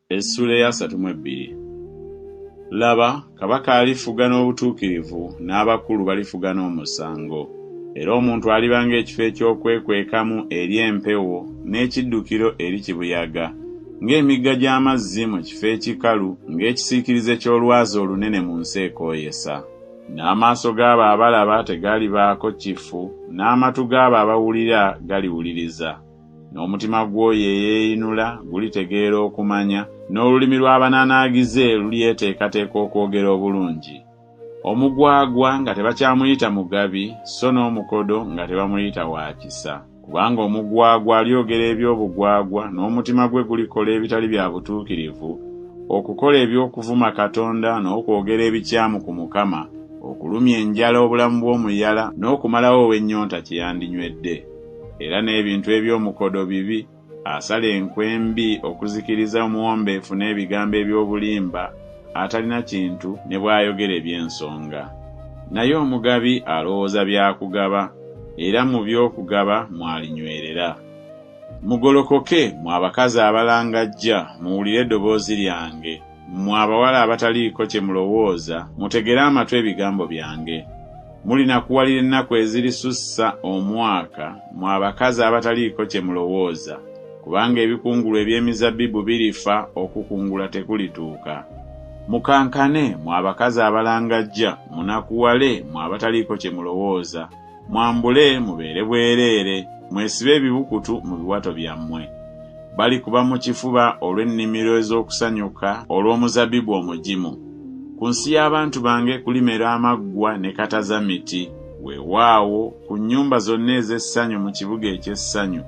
Essula ya 32. Laba, kabaka alifuga n'obutuukirivu n'abakulu balifuga n'omusango. Era omuntu alibanga ekifo eky'okwekwekamu eri empewo n'ekiddukiro eri kibuyaga, ng'emigga gy'amazzi mu kifo ekikalu, ng'ekisiikirize ky'olwazi olunene mu nsi ekooyesa. N'amaaso g'abo abalaba tegali baako kifu, n'amatu g'abo abawulira galiwuliriza. N'omutima gw'oyo eyeeyinula gulitegeera okumanya, n'olulimi lw'abanaanaagize lulyeteekateeka okwogera obulungi. Omugwagwa nga tebakyamuyita mugabi, so n'omukodo nga tebamuyita wa kisa. Kubanga omugwagwa alyogera eby'obugwagwa, n'omutima gwe gulikola ebitali bya butuukirivu, okukola eby'okuvuma Katonda n'okwogera ebikyamu ku Mukama, okulumya enjala obulamu bw'omuyala, n'okumalawo ow'ennyonta kye yandinywedde. Era n'ebintu eby'omukodo bibi, asala enkwembi okuzikiriza omuwombeefu n'ebigambo eby'obulimba, atalina kintu ne bw'ayogera eby'ensonga. Naye omugabi alowooza byakugaba, era mu by'okugaba mwalinywerera. Mugolokoke mmwe abakazi abalangajja, muwulire eddoboozi lyange. Mmwe abawala abataliiko kye mulowooza, mutegere amatwi ebigambo byange. Mulinakuwalira ennaku ezirisussa omwaka, mmwe abakazi abataliiko kye mulowooza, kubanga ebikungulu eby'emizabbibu birifa, okukungula tekulituuka. Mukankane mmwe abakazi abalangajja, munakuwale mmwe abataliiko kye mulowooza, mwambule mubeere bwereere, mwesibe ebibukutu mu biwato byammwe. Balikuba mu kifuba olw'ennimiro ez'okusanyuka olw'omuzabbibu omugimu. Ku nsi y'abantu bange kulimera amaggwa ne kataza miti, weewaawo ku nnyumba zonna ez'essanyu mu kibuga eky'essanyu,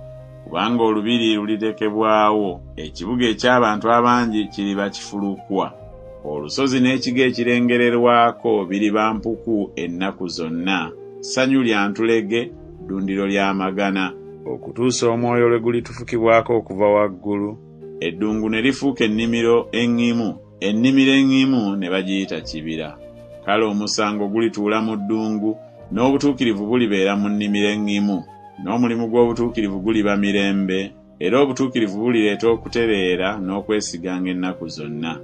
kubanga olubiri lulirekebwawo, ekibuga eky'abantu abangi kiriba kifulukwa. Olusozi n'ekigo ekirengererwako biriba mpuku ennaku zonna, ssanyu lya ntulege, ddundiro lya magana, okutuusa omwoyo lwe gulitufukibwako okuva waggulu, eddungu ne lifuuka ennimiro eŋŋimu, ennimiro eŋŋimu ne bagiyita kibira. Kale omusango gulituula mu ddungu, n'obutuukirivu bulibeera mu nnimiro eŋŋimu, n'omulimu gw'obutuukirivu guliba mirembe, era obutuukirivu bulireeta okutereera n'okwesiganga ennaku zonna.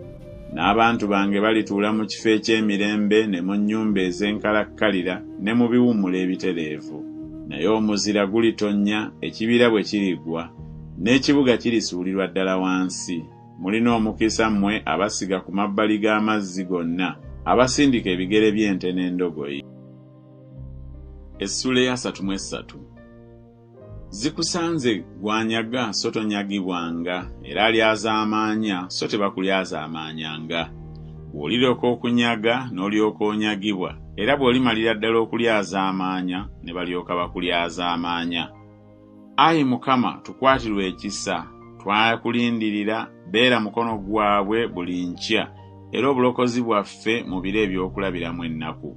N'abantu bange balituula mu kifo eky'emirembe ne mu nnyumba ez'enkalakkalira ne mu biwummula ebitereevu. Naye omuzira gulitonnya, ekibira bwe kirigwa, n'ekibuga kirisuulirwa ddala wansi. Mulina omukisa mmwe abasiga ku mabbali g'amazzi gonna, abasindika ebigere by'ente n'endogoyi. Essula ya 33. Zikusanze gwanyaga so tonyagibwanga, era alyazaamaanya so tebakulyazaamaanyanga. Bw'olireka okunyaga n'olyoka onyagibwa, era bw'olimalira ddala okulyazaamaanya ne balyoka bakulyazaamaanya. Ayi Mukama, tukwatirwe ekisa, twakulindirira, beera mukono gwabwe buli nkya, era obulokozi bwaffe mu biro eby'okulabiramu ennaku.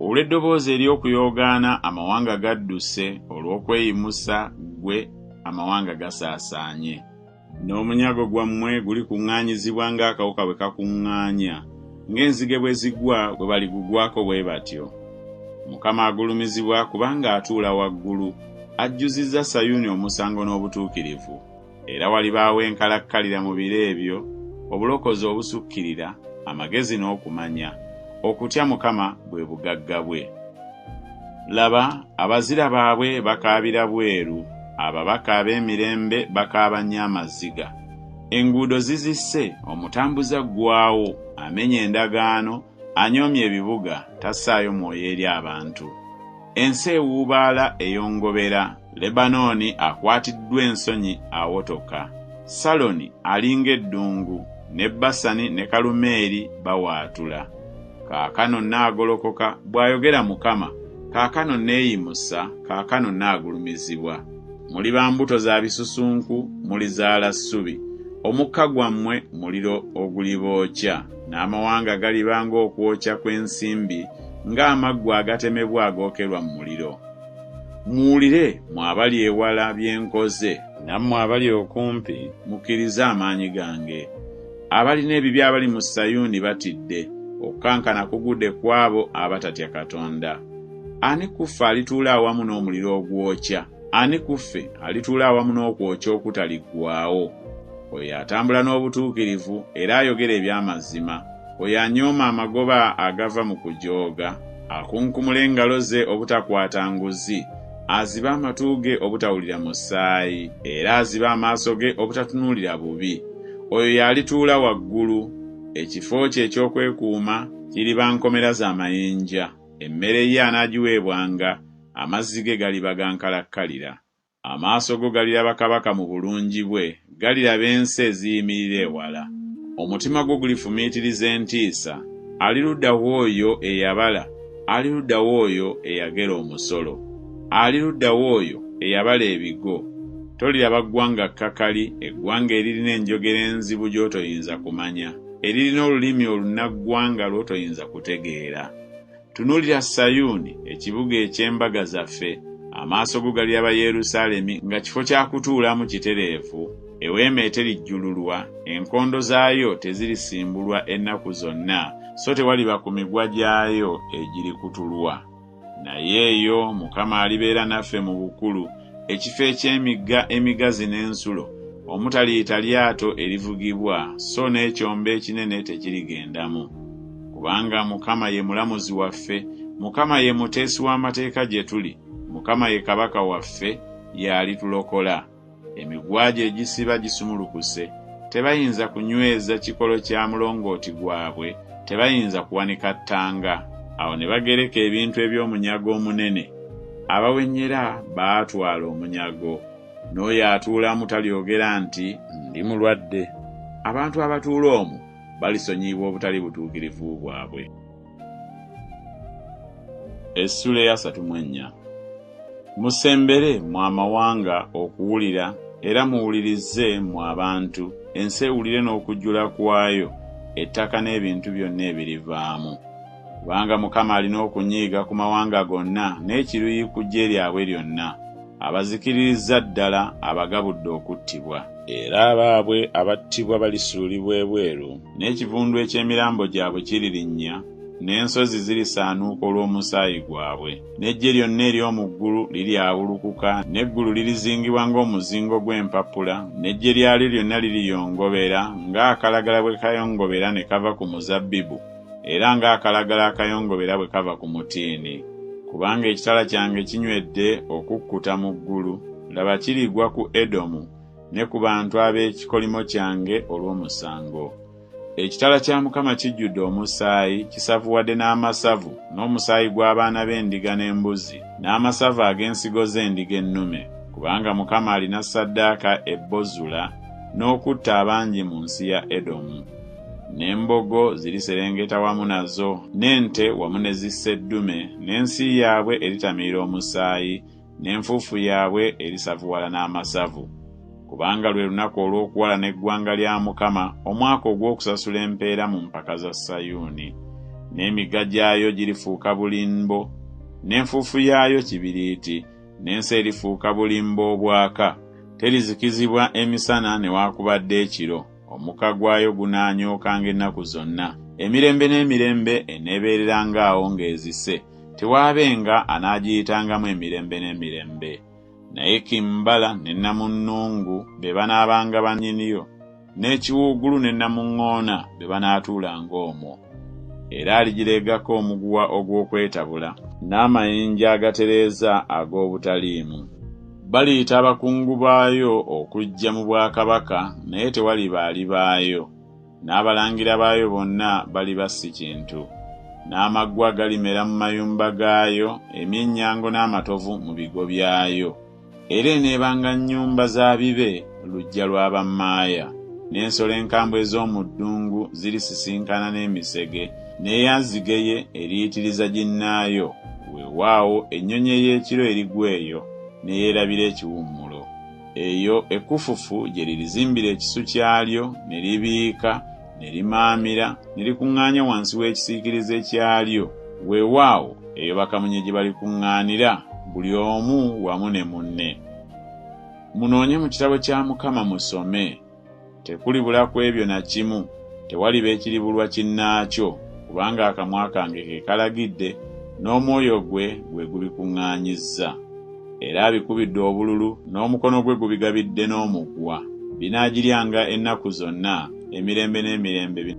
Olw'eddoboozi ery'okuyoogaana amawanga gadduse, olw'okweyimusa ggwe amawanga gasaasaanye. N'omunyago gwammwe gulikuŋŋaanyizibwa ng'akawuka bwe kakuŋŋaanya, ng'enzige bwe zigwa bwe baligugwako bwe batyo. Mukama agulumizibwa kubanga atuula waggulu, ajjuzizza Sayuuni omusango n'obutuukirivu. Era walibaawo enkalakkalira mu biro ebyo, obulokozi obusukkirira, amagezi n'okumanya. Okutya Mukama bwe bugagga bwe. Laba, abazira baabwe bakaabira bweru, ababaka ab'emirembe bakaaba nnyo amaziga. Enguudo zizisse, omutambuza ggwawo, amenya endagaano, anyoomye ebibuga, tassaayo mwoyo eri abantu. Ensi ewuubaala eyongobera, Lebanooni akwatiddwa ensonyi awotoka. Saloni alinga eddungu, ne Basani ne Kalumeeri bawaatula. Kaakano nnaagolokoka, bw'ayogera Mukama, kaakano nneeyimusa, kaakano nnaagulumizibwa. Muli ba mbuto za bisusunku, mulizaala ssubi. Omukka gwammwe muliro ogulibookya, n'amawanga galiba ng'okwokya kw'ensimbi, ng'amaggwa agatemebwa agookerwa mu muliro. Muwulire mmwe abali ewala bye nkoze, nammwe abali okumpi mukkirize amaanyi gange. Abalina ebibi abali mu Sayuuni batidde, okukankana kugudde kw'abo abatatya Katonda. Ani ku ffe alituula awamu n'omuliro ogwokya? Ani ku ffe alituula awamu n'okwokya okutaliggwaawo? oyo atambula n'obutuukirivu era ayogera eby'amazima, oyo anyooma amagoba agava mu kujooga, akunkumula engalo ze obutakwata nguzi, aziba amatu ge obutawulira musaayi, era aziba amaaso ge obutatunuulira bubi. Oyo yalituula waggulu, ekifo kye eky'okwekuuma kiriba nkomera z'amayinja, emmere ye anaagiweebwanga, amazzi ge galiba gankalakkalira. Amaaso go galiraba kabaka mu bulungi bwe, galiraba ensi eziyimirira ewala. Omutima gwo gulifumiitiriza entiisa, ali ludda w'oyo eyabala, ali ludda w'oyo eyagera omusolo, ali ludda w'oyo eyabala ebigo. Toliraba ggwanga kkakali, eggwanga eririna enjogera enzibu gy'otoyinza kumanya, eririna olulimi olunaggwanga lw'otoyinza kutegeera. Tunuulira Sayuuni, ekibuga eky'embaga zaffe, amaaso go galiraba Yerusaalemi nga kifo kya kutuulamu kitereevu, eweema eterijjululwa, enkondo zaayo tezirisimbulwa ennaku zonna, so tewaliba ku migwa gyayo egirikutulwa. Naye eyo Mukama alibeera naffe mu bukulu, ekifo eky'emigga emigazi n'ensulo, omutaliyita lyato erivugibwa, so n'ekyombo ekinene tekirigendamu. Kubanga Mukama ye mulamuzi waffe, Mukama ye muteesi w'amateeka gye tuli, Mukama ye kabaka waffe, y'alitulokola. Emigwa gye egisiba gisumulukuse, tebayinza kunyweza kikolo kya mulongooti gwabwe, tebayinza kuwanika ttanga. Awo ne bagereka ebintu eby'omunyago omunene. Abawenyera baatwala omunyago, n'oyo atuulamu talyogera nti ndi mulwadde. Abantu abatuula omwo balisonyiyibwa obutali butuukirivu bwabwe. Essula ya 34. Musembere mu amawanga okuwulira, era muwulirize mu abantu, ensi ewulire n'okujjula kwayo, ettaka n'ebintu byonna ebirivaamu. Kubanga Mukama alina okunyiiga ku mawanga gonna n'ekiruyi ku ggye lyabwe lyonna, abazikiririza ddala abagabudde okuttibwa, era abaabwe abattibwa balisuulibwa ebweru, n'ekivundu eky'emirambo gyabwe kiririnnya, n'ensozi zirisaanuuka olw'omusaayi gwabwe, n'eggye lyonna ery'omu ggulu liryawulukuka, n'eggulu lirizingibwa ng'omuzingo gw'empapula, n'eggye lyalyo lyonna liriyongobera ng'akalagala bwe kayongobera ne kava ku muzabbibu, era ng'akalagala akayongobera bwe kava ku mutiini. Kubanga ekitala kyange kinywedde okukkuta mu ggulu, laba kirigwa ku Edomu ne ku bantu ab'ekikolimo kyange olw'omusango. Ekitala kya Mukama kijjudde omusaayi, kisavuwadde n'amasavu, n'omusaayi gw'abaana b'endiga n'embuzi, n'amasavu ag'ensigo z'endiga ennume. Kubanga Mukama alina ssaddaaka e Bozula n'okutta abangi mu nsi ya Edomu. N'embogo ziriserengeta wamu nazo, n'ente wamu ne zisseddume, n'ensi yaabwe eritamiira omusaayi, n'enfuufu yaabwe erisavuwala n'amasavu. Kubanga lwe lunaku olw'okuwala n'eggwanga lya Mukama, omwaka ogw'okusasula empeera mu mpaka za Sayuuni. N'emigga gyayo girifuuka bulimbo, n'enfuufu yaayo kibiriiti, n'ensi erifuuka bulimbo obwaka, terizikizibwa emisana newaakubadde ekiro. Omukka gwayo gunaanyookanga ennaku zonna. Emirembe n'emirembe eneebeereranga awo ng'ezise, tewaabenga anaagiyitangamu emirembe n'emirembe. Naye Kimbala ne Namunnungu be banaabanga bannyiniyo, n'ekiwuugulu ne Namuŋŋoona be banaatuulanga omwo. Era aligireegako omuguwa ogw'okwetabula, n'amayinja agatereeza ag'obutaliimu. Baliyita abakungu baayo okujja mu bwakabaka, naye tewaliba alibaayo. N'abalangira baayo bonna baliba si kintu. N'amaggwa galimera mu mayumba gaayo, emyennyango n'amatovu mu bigo byayo. Era eneebanga nnyumba za bibe, luggya lw'abammaaya. N'ensolo enkambwe ez'omu ddungu zirisisinkana n'emisege, n'eyanzige eriyitiriza ginnaayo. Weewaawo ennyonyi ey'ekiro erigwa eyo, neyeerabira ekiwummulo. Eyo ekkufufu gye lirizimbira ekisu kyalyo, ne libiika, ne limaamira, ne likuŋŋaanya wansi w'ekisiikirize kyalyo. Weewaawo eyo bakamunye gye balikuŋŋaanira, buli omu wamu ne munne. Munoonye mu kitabo kya Mukama musome. Tekulibula ku ebyo na kimu, tewaliba ekiribulwa kinnaakyo, kubanga akamwa kange ke kalagidde, n'omwoyo gwe gubikuŋŋaanyizza. Era abikubidde obululu, n'omukono gwe gubigabidde n'omuggwa. binaagiryanga ennaku zonna emirembe n'emirembe.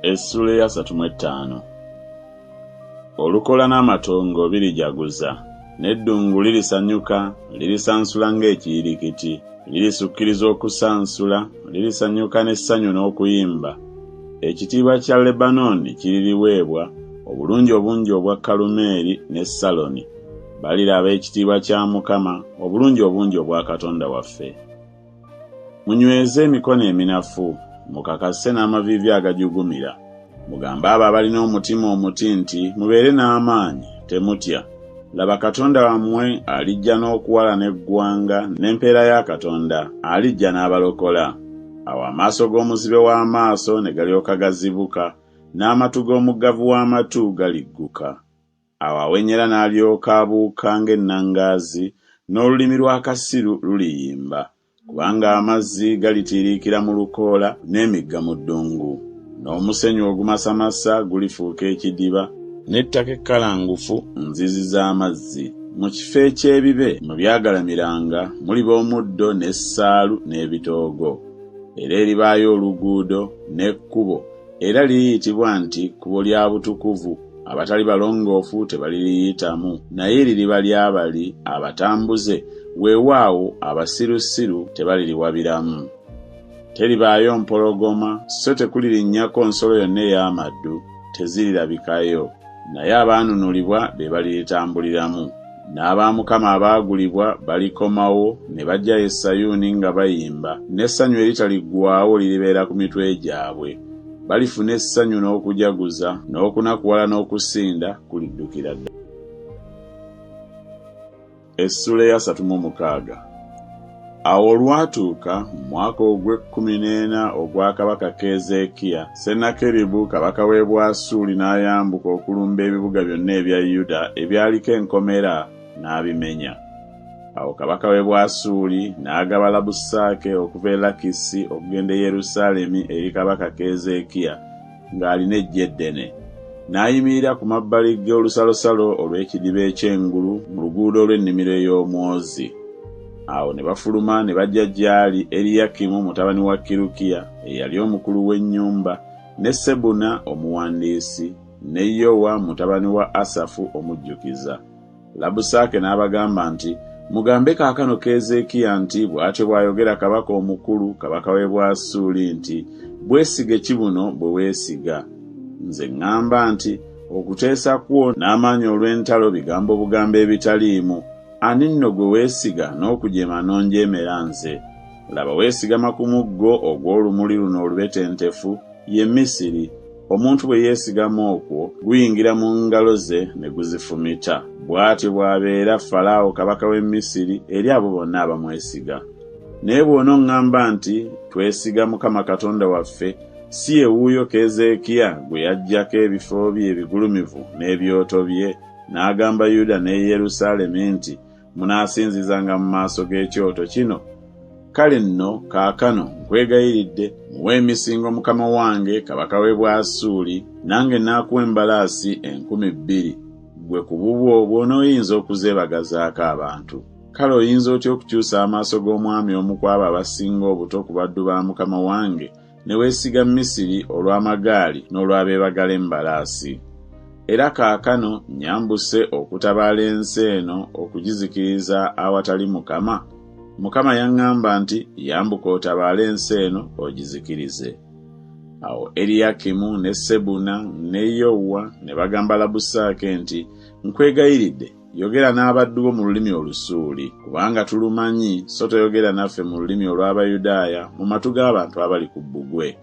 Essula ya 35. Olukola n'amatongo birijaguza, n'eddungu lirisanyuka, lirisansula ng'ekiyirikiti, lirisukiriza okusansula, lirisanyuka n'essanyu n'okuyimba. Ekitiibwa kya Lebanoni kiririweebwa, obulungi obungi obwa Kalumeeri ne Saloni. Baliraba ekitiibwa kya Mukama, obulungi obungi obwa Katonda waffe. Munyweze emikono eminafu, mukakase n'amaviivi agajugumira. Mugambe abo abalina omutima omuti nti mubeere n'amaanyi, temutya. Laba Katonda wammwe alijja n'okuwalana eggwanga, n'empeera ya Katonda alijja n'abalokola. Awo amaaso g'omuzibe w'amaaso ne galyoka gazibuka, n'amatu g'omuggavu w'amatu galigguka. Awo awenyera n'alyoka abuuka ng'ennangaazi, n'olulimi lw'akasiru luliyimba, kubanga amazzi galitiiriikira mu lukoola n'emigga mu ddungu. N'omusenyu ogumasamasa gulifuuka ekidiba, n'ettaka ekkalangufu nzizi z'amazzi. Mu kifo eky'ebibe mu byagalamiranga muliba omuddo n'essaalu n'ebitoogo. Era eribaayo oluguudo n'ekkubo, era liriyitibwa nti kkubo lya butukuvu. Abatali balongoofu tebaliriyitamu, naye liriba ly'abali abatambuze, weewaawo abasirusiru tebaliriwabiramu. Teribaayo mpologoma, so tekulirinnyako nsolo yonna ey'amaddu, tezirirabikayo, naye abaanunulibwa be baliritambuliramu. N'aba Mukama abaagulibwa balikomawo ne bajja e Sayuuni nga bayimba, n'essanyu eritaliggwaawo liribeera ku mitwe gyabwe. Balifuna essanyu n'okujaguza, n'okunakuwala n'okusinda kuliddukira ddala. Essula ya 36. Awo olwatuuka mu mwaka ogw'e14 ogwa kabaka Keezeekiya, Sennakeribu kabaka w'e Bwasuli n'ayambuka okulumba ebibuga byonna ebya Yuda ebyaliko enkomera n'abimenya. Awo kabaka w'e Bwasuli n'agaba Labusaake okuva e Lakisi okugenda e Yerusaalemi eri kabaka Keezeekiya ng'alina eggye eddene. N'ayimirira ku mabbali g'olusalosalo olw'ekidiba eky'engulu mu luguudo olw'ennimiro ey'omwozi. Awo ne bafuluma ne bajja gy'ali Eriyakimu mutabani wa Kirukiya eyali omukulu w'ennyumba, ne Sebuna omuwandiisi, ne Yowa mutabani wa Asafu omujjukiza. Labusaake n'abagamba nti, mugambe kaakano Keezeekiya nti bw'atyo bw'ayogera kabaka omukulu, kabaka w'e Bwasuli nti, bwesige ki buno bwe weesiga? Nze ŋŋamba nti okuteesa kwo n'amaanyi olw'entalo bigambo bugambo ebitaliimu. Ani nno gwe weesiga n'okujema n'onjeemera nze? Laba weesigama ku muggo ogw'olumuli luno olubetentefu, ye Misiri. Omuntu bwe yeesigama okwo guyingira mu ngalo ze ne guzifumita. Bw'atyo bw'abeera Falaawo kabaka w'e Misiri eri abo bonna abamwesiga. Naye bw'onoŋŋamba nti twesiga Mukama Katonda waffe, si ye wuuyo Keezeekiya gwe yaggyako ebifo bye ebigulumivu n'ebyoto bye, n'agamba Yuda ne Yerusaalemi nti munaasinzizanga mu maaso g'ekyoto kino? Kale nno kaakano nkwegayiridde muwe emisingo mukama wange kabaka w'e Bwasuli, nange naakuwa embalaasi 2,000. Gwe ku bubwo bw'onooyinza okuzeebagazaako abantu. Kale oyinza otya okukyusa amaaso g'omwami omu ku abo abasinga obuto ku baddu ba mukama wange, ne weesiga Misiri olw'amagaali n'olw'abeebagala embalaasi? Era kaakano nyambuse okutabaala ensi eno okugizikiriza awatali Mukama? Mukama yaŋŋamba nti yambuka otabaale ensi eno ogizikirize. Awo Eriyakimu ne Sebuna ne Yowa ne bagamba Labusaake nti, nkwegayiridde yogera n'abaddu bo mu lulimi olusuuli, kubanga tulumanyi, so toyogera naffe mu lulimi olw'Abayudaaya mu matu g'abantu abali ku bbugwe.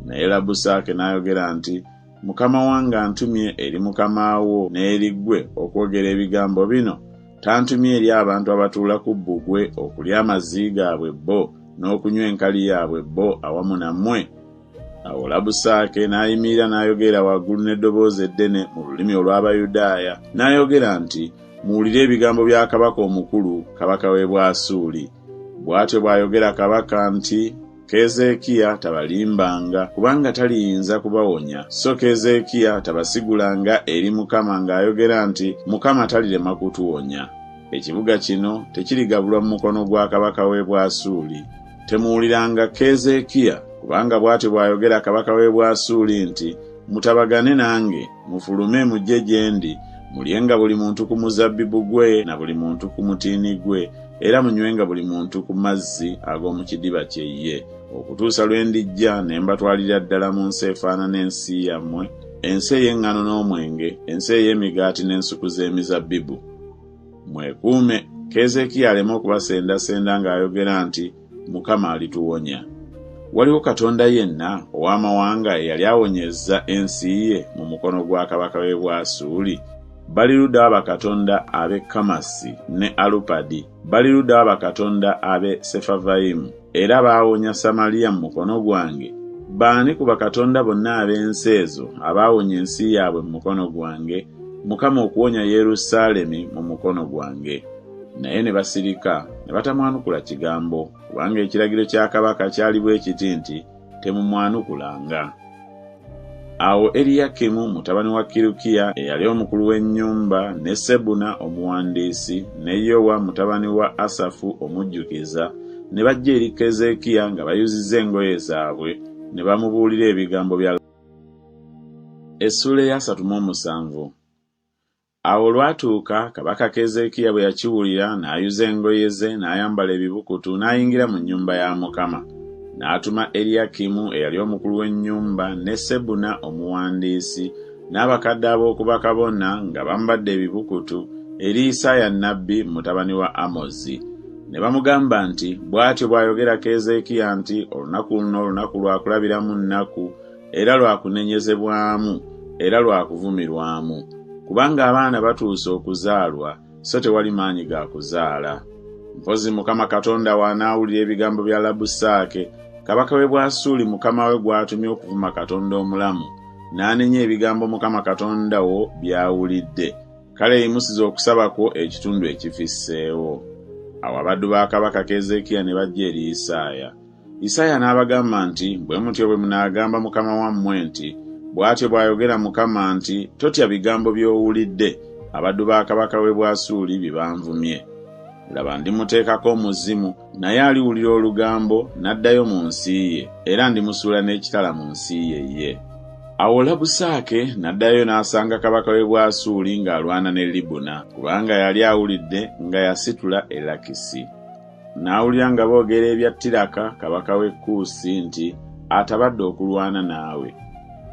Naye Labusaake n'ayogera nti, Mukama wange antumye eri mukama wo n'eri ggwe okwogera ebigambo bino. Tantumye eri abantu abatuula ku bbugwe okulya amazzi gaabwe bo n'okunywa enkali yaabwe bo awamu nammwe. Awo Labusaake n'ayimirira n'ayogera waggulu n'eddoboozi eddene mu lulimi olw'Abayudaaya, n'ayogera nti, muwulire ebigambo bya kabaka omukulu, kabaka w'e Bwasuli. Bw'atyo bw'ayogera kabaka nti, Keezeekiya tabalimbanga, kubanga taliyinza kubawonya, so Keezeekiya tabasigulanga eri Mukama ng'ayogera nti, Mukama talirema kutuwonya. ekibuga kino tekirigabulwa mu mukono gwa kabaka w'e Bwasuli. Temuwuliranga Keezeekiya, kubanga bw'atyo bw'ayogera kabaka w'e Bwasuli nti, mutabagane nange, mufulume mujje gye ndi, mulyenga buli muntu ku muzabbibu gwe na buli muntu ku mutiini gwe, era munywenga buli muntu ku mazzi ag'omu kidiba kye ye, okutuusa lwe ndijja ne mbatwalira ddala mu nsi efaanana ensi yammwe, ensi ey'eŋŋano n'omwenge, ensi ey'emigaati n'ensuku z'emizabbibu. Mwekuume Keezeekiya aleme okubasendasenda ng'ayogera nti, Mukama alituwonya. Waliwo Katonda yenna ow'amawanga eyali awonyezza ensi ye mu mukono gwa kabaka w'e Bwasuli? Bali ludda bakatonda ab'e Kamasi ne Alupadi, bali ludda bakatonda ab'e Sefavayimu, era baawonya Samaliya mu mukono gwange. Baani ku bakatonda bonna ab'ensi ezo abaawonya ensi yaabwe mu mukono gwange, Mukama okuwonya Yerusaalemi mu mukono gwange? Naye ne basirika ne batamwanukula kigambo, kubanga ekiragiro kya kabaka kyali bwe kiti nti temumwanukulanga. Awo Eriyakimu mutabani wa Kirukiya eyali omukulu w'ennyumba, ne Sebuna omuwandiisi, ne Yowa mutabani wa Asafu omujjukiza, ne bajja eri Keezeekiya nga bayuzizza engoye zaabwe, ne bamubuulira ebigambo bya Essula ya 37. Awo lwatuuka kabaka Keezeekiya bwe yakiwulira, n'ayuza engoye ze, n'ayambala ebibukutu, n'ayingira mu nnyumba ya Mukama. N'atuma Eriyakimu eyali omukulu w'ennyumba, ne Sebuna omuwandiisi, n'abakadde ab'oku bakabona nga bambadde ebibukutu, eri Isaaya nnabbi mutabani wa Amozi. Ne bamugamba nti, bw'atyo bw'ayogera Keezeekiya nti, olunaku luno olunaku lwa kulabiramu nnaku, era lwa kunenyezebwamu, era lwa kuvumirwamu. Kubanga abaana batuuse okuzaalwa, so tewali maanyi ga kuzaala. Mpozi Mukama Katonda w'anaawulira ebigambo bya Labusaake, kabaka w'e Bwasuli mukama we gw'atumye okuvuma Katonda omulamu, n'anenya ebigambo Mukama Katonda wo by'awulidde, kale yimusiza okusaba kwo ekitundu ekifisseewo. Awo abaddu ba kabaka Keezeekiya ne bajja eri Isaaya. Isaaya n'abagamba nti, bwe mutyo bwe munaagamba mukama wammwe nti, bw'atyo bw'ayogera Mukama nti, totya bigambo by'owulidde abaddu ba kabaka w'e Bwasuli bye banvumye. Laba ndimuteekako omuzimu, naye aliwulira olugambo n'addayo mu nsi ye, era ndimusuula n'ekitala mu nsi ye. Awo Labusaake n'addayo n'asanga kabaka w'e Bwasuli ng'alwana ne Libuna, kubanga yali awulidde nga yasitula e Lakisi. N'awulira nga boogera ebya Tiraka kabaka w'e Kuusi nti, atabadde okulwana naawe.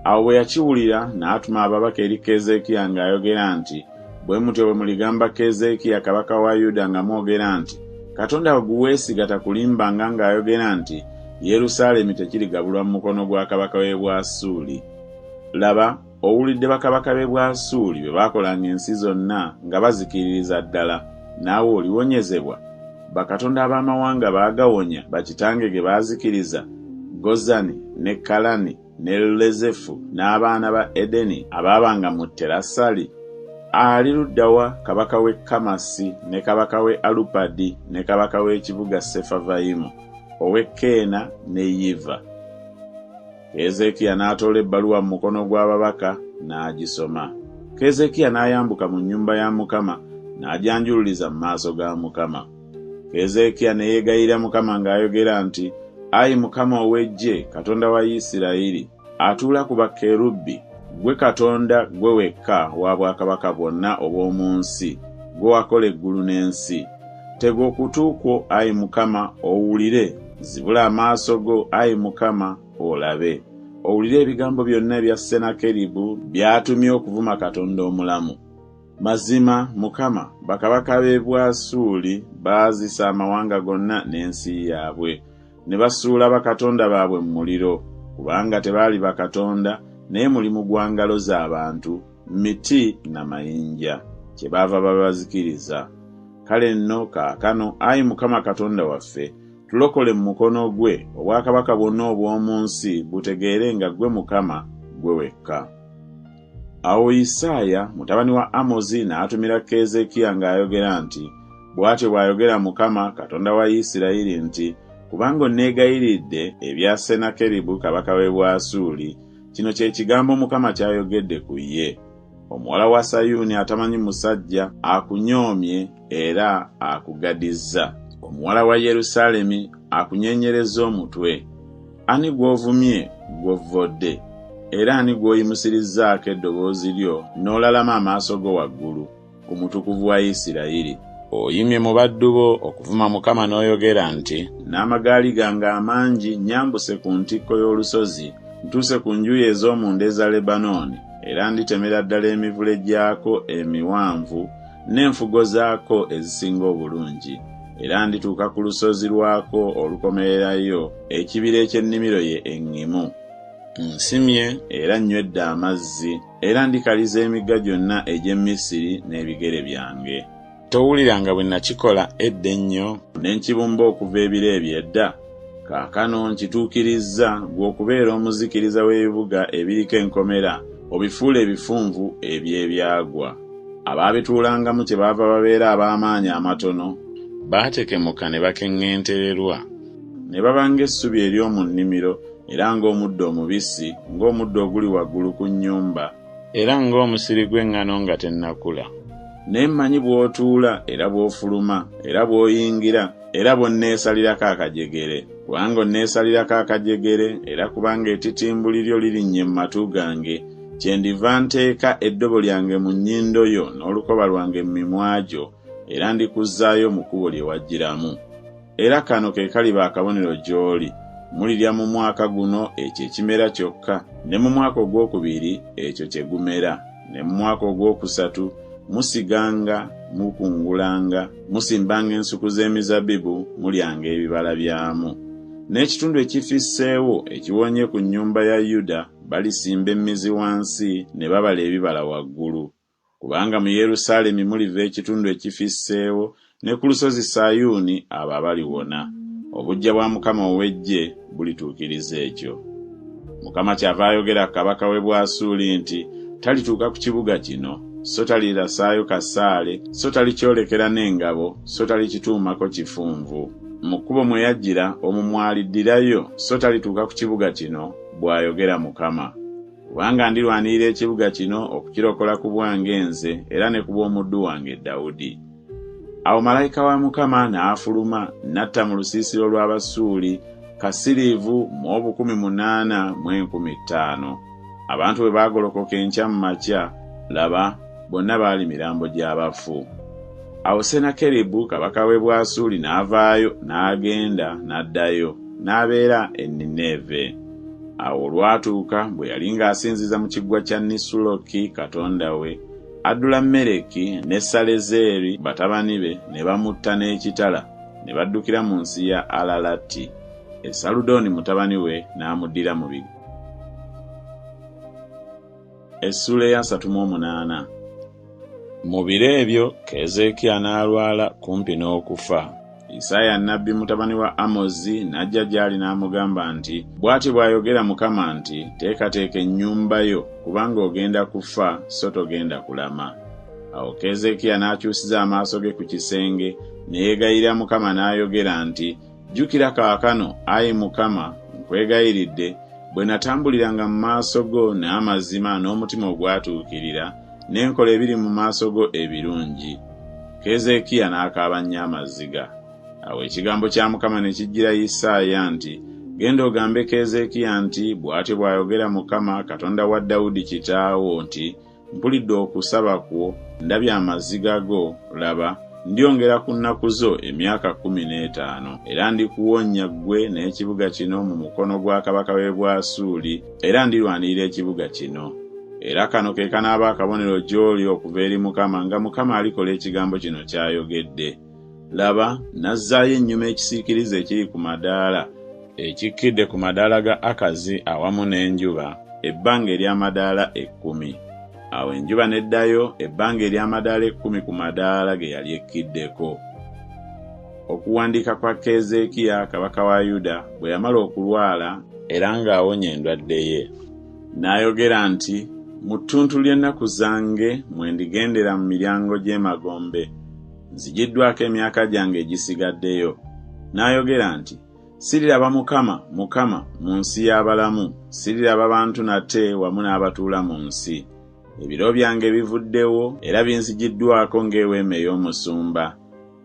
Awo bwe yakiwulira n'atuma ababaka eri Keezeekiya ng'ayogera nti, bwe mutyo bwe muligamba Keezeekiya kabaka wa Yuda nga mwogera nti, Katonda guweesiga takulimbanga ng'ayogera nti, Yerusaalemi tekirigabulwa mu mukono gwa kabaka w'e Bwasuli. Laba, owulidde bakabaka b'e Bwasuli bwe baakolanga ensi zonna nga bazikiririza ddala, naawe oliwonyezebwa? Bakatonda ab'amawanga baagawonya bakitange ge baazikiriza, Gozani ne Kalani ne Lezefu n'abaana ba Edeni abaabanga mu Terasali. Ali luddawa kabaka w'e Kamasi ne kabaka w'e Alupadi ne kabaka w'ekibuga Sefavayimu, ow'e Keena ne Yiva. Keezeekiya n'atoola ebbaluwa mu mukono gw'ababaka n'agisoma. Keezeekiya n'ayambuka mu nnyumba ya Mukama n'ajanjululiza mu maaso ga Mukama. Keezeekiya ne yeegayirira Mukama ng'ayogera nti, Ayi Mukama ow'eggye, Katonda wa Isirayiri, atuula ku bakerubbi, gwe Katonda gwe wekka wa bwakabaka bwonna obw'omu nsi, gwe wakola eggulu n'ensi. Tega okutu kwo, Ayi Mukama, owulire, zibula amaaso go, Ayi Mukama, olabe. Owulire ebigambo byonna ebya Senakeribu by'atumye okuvuma Katonda omulamu. Mazima Mukama, bakabaka b'e Bwasuli baazisa amawanga gonna n'ensi yaabwe, ne basuula bakatonda baabwe mu muliro, kubanga tebaali bakatonda, naye mulimu gwa ngalo z'abantu, miti na mayinja, kyebaava babazikiriza. Kale nno kaakano, Ayi Mukama Katonda waffe, tulokole mu mukono gwe, obwakabaka bwonna obw'omu nsi butegeere nga gwe Mukama gwe wekka. Awo Isaaya mutabani wa Amozi n'atumira Keezeekiya ng'ayogera nti, bw'atyo bw'ayogera Mukama Katonda wa Isirayiri nti, kubanga onneegayiridde ebya Senakeribu kabaka w'e Bwasuli, kino kye kigambo Mukama ky'ayogedde ku ye. omuwala wa Sayuni atamanyi musajja akunyoomye era akugadizza. Omuwala wa Yerusaalemi akunyenyereza omutwe. Ani gw'ovumye gw'ovvodde, era ani gw'oyimusirizzaako eddoboozi lyo n'olalama amaaso go waggulu ku mutukuvu wa Isirayiri? Oyimye mu baddu bo okuvuma Mukama n'oyogera nti, n'amagaali gange amangi nyambuse ku ntikko y'olusozi, ntuuse ku njuyi ez'omunda eza Lebanooni, era nditemera ddala emivule gyako emiwanvu n'enfugo zaako ezisinga obulungi. Era ndituuka ku lusozi lwako olukomererayo, ekibira eky'ennimiro ye eŋŋimu. Nsimye era nywedde amazzi, era ndikaliza emigga gyonna egy'e Misiri n'ebigere byange. Towuliranga bwe nakikola edda ennyo, ne nkibumba okuva ebiro eby'edda? Kaakano nkituukirizza gw'okubeera omuzikiriza w'ebibuga ebiriko enkomera, obifuula ebifunvu eby'ebyagwa. Abaabituulangamu kyebaava babeera ab'amaanyi amatono, baatekemuka ne bakeŋŋentererwa, ne baba ng'essubi ery'omu nnimiro, era ng'omuddo omubisi, ng'omuddo oguli waggulu ku nnyumba, era ng'omusiri gw'eŋŋano nga tennakula. Ne mmanyi bw'otuula era bw'ofuluma era bw'oyingira era bw'onneesalirako akajegere. Kubanga onneesalirako akajegere era kubanga etitimbuli lyo lirinnye mu matu gange, kyendiva nteeka eddobo lyange mu nnyindo yo n'olukoba lwange mu mimwa gyo, era ndikuzzaayo mu kkubo lye wajjiramu. Era kano ke kaliba akabonero gy'oli. Mulirya mu mwaka guno ekyo ekimera kyokka, ne mu mwaka ogwokubiri ekyo kye gumera, ne mu mwaka ogwokusatu musiganga, mukungulanga, musimbanga ensuku z'emizabbibu, mulyanga ebibala byamu. N'ekitundu ekifisseewo ekiwonye ku nnyumba ya Yuda balisimba emmizi wansi ne babala ebibala waggulu. Kubanga mu Yerusaalemi muliva ekitundu ekifisseewo, ne ku lusozi Sayuuni abo abaliwona. Obujja bwa Mukama ow'Eggye bulituukiriza ekyo. Mukama kyava ayogera kabaka w'e Bwasuli nti, talituuka ku kibuga kino, so talirasaayo kasaale, so talikyolekera n'engabo, so talikituumako kifunvu. Mu kkubo mwe yajjira omwo mwaliddirayo, so talituuka ku kibuga kino, bw'ayogera Mukama. Kubanga ndirwanirira ekibuga kino okukirokola ku bwange nze era ne ku bw'omuddu wange Dawudi. Awo malayika wa Mukama n'afuluma n'atta mu lusiisiro lw'Abasuuli kasiriivu mu 8,150. Abantu bwe baagolokoka enkya mu makya, laba bonna baali mirambo gy'abafu. Awo Senakeribu kabaka w'e Bwasuli n'avaayo n'agenda n'addayo n'abeera e Nineeve. Awo olwatuuka bwe yali ng'asinziza mu kiggwa kya Nisuloki katonda we, Adulammereki ne Salezeeri batabani be ne bamutta n'ekitala, ne baddukira mu nsi ya Alalati. Esaludooni mutabani we n'amuddira mu bigo. Essula ya 38. Mu biro ebyo Keezeekiya n'alwala kumpi n'okufa. Isaaya nnabbi mutabani wa Amozi n'ajja gy'ali n'amugamba nti, bw'ati bw'ayogera Mukama nti, teekateeka ennyumba yo, kubanga ogenda kufa so togenda kulama. Awo Keezeekiya n'akyusiza amaaso ge ku kisenge, ne yeegayirira Mukama n'ayogera nti, jjukira kaakano, ayi Mukama, nkwegayiridde, bwe natambuliranga mu maaso go n'amazima n'omutima ogwatuukirira, n'enkola ebiri mu maaso go ebirungi. Keezeekiya n'akaaba nnyo amaziga. Awo ekigambo kya Mukama ne kijjira Isaaya nti, genda ogambe Keezeekiya nti, bw'atyo bw'ayogera Mukama Katonda wa Dawudi kitaawo nti, mpulidde okusaba kwo, ndabye amaziga go, laba, ndyongera ku nnaku zo emyaka 15, era ndikuwonya ggwe n'ekibuga kino mu mukono gwa kabaka w'e Bwasuli, era ndirwanirira ekibuga kino. Era kano ke kanaaba akabonero gy'oli okuva eri Mukama nga Mukama alikola ekigambo kino ky'ayogedde. Laba, nazzaayo ennyuma ekisiikirize ekiri ku madaala, ekikkidde ku madaala ga Akazi awamu n'enjuba, ebbanga ery'amadaala 10. Awo enjuba neddayo, ebbanga ery'amadaala 10 ku madaala ge yali ekkiddeko. Okuwandiika kwa Keezeekiya kabaka wa Yuda bwe yamala okulwala era ng'awonya endwadde ye, n'ayogera nti, mu ttuntu ly'ennaku zange mwe ndigendera mu miryango gy'emagombe, nzigiddwako emyaka gyange egisigaddeyo. N'ayogera nti, siriraba Mukama mu nsi y'abalamu, siriraba bantu nate wamu n'abatuula mu nsi. Ebiro byange bivuddewo era binsigiddwako ng'eweema ey'omusumba.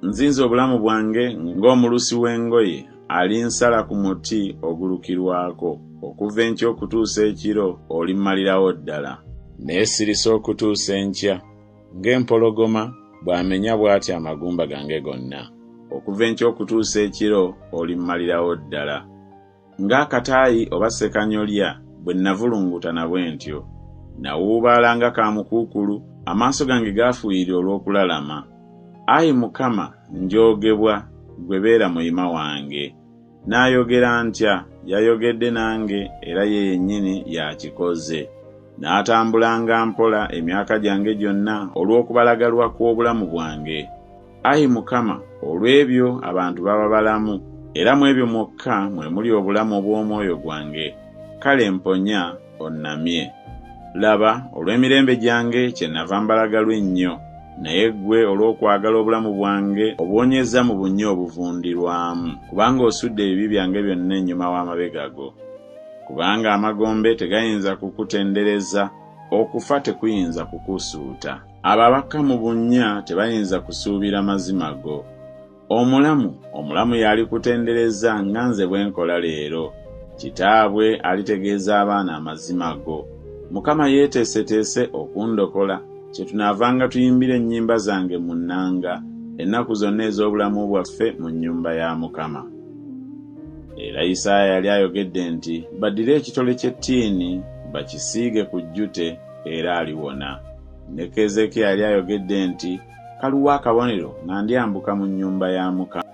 Nzinze obulamu bwange ng'omulusi w'engoye alinsala ku muti ogulukirwako. Okuva enkya okutuusa ekiro olimmalirawo ddala. Neesirisa okutuusa enkya ng'empologoma bw'amenya bw'ati amagumba gange gonna. Okuva enkya okutuusa ekiro olimmalirawo ddala. Ng'akataayi oba ssekanyolya bwe navulungutana bwe ntyo. Nawuubaala nga kaamukuukulu, amaaso gange gaafuuyira olw'okulalama. Ayi Mukama, njoogebwa, gwe beera muyima wange. N'ayogera ntya, yayogedde nange era ye yennyini yakikoze. N'atambulanga mpola emyaka gyange gyonna olw'okubalagalwa kw'obulamu bwange. Ayi Mukama, olw'ebyo abantu baba balamu, era mu ebyo mwokka mwe muli obulamu obw'omwoyo gwange. Kale mponya onnamye. Laba, olw'emirembe gyange kyennava mbalagalwa ennyo, naye ggwe olw'okwagala obulamu bwange obwonyeza mu bunnya obuvundirwamu, kubanga osudde ebibi byange byonna ennyuma w'amabega go. Kubanga amagombe tegayinza kukutendereza, okufa tekuyinza kukusuuta. Abo abakka mu bunnya tebayinza kusuubira mazima go. Omulamu y'alikutendereza nga nze bwe nkola leero. Kitaabwe alitegeeza abaana amazima go. Mukama yeeteeseteese okundokola, kye tunaavanga tuyimbira ennyimba zange mu nnanga ennaku zonna ez'obulamu bwaffe mu nnyumba ya Mukama. Era Isaaya yali ayogedde nti, baddire ekitole ky'ettiini bakisiige ku jjute era aliwona. Ne Keezeekiya yali ayogedde nti, kaluwa akabonero nga ndyambuka mu nnyumba ya Mukama.